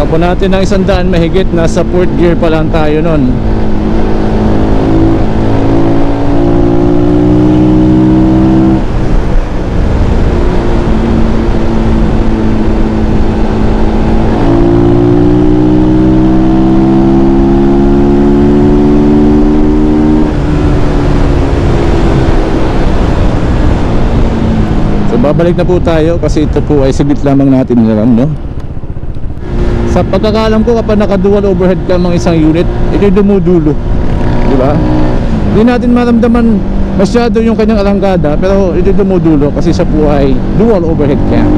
Takbo natin ng 100 mahigit, nasa 4th gear pa lang tayo nun. So babalik na po tayo kasi ito po ay sibit lamang natin nilang, no? Sa pagkakalam ko, kapag naka-dual overhead cam ang isang unit, ito'y dumudulo, di ba? Hindi natin maramdaman masyado yung kanyang alangkada, pero ito'y dumudulo kasi siya po ay dual overhead cam.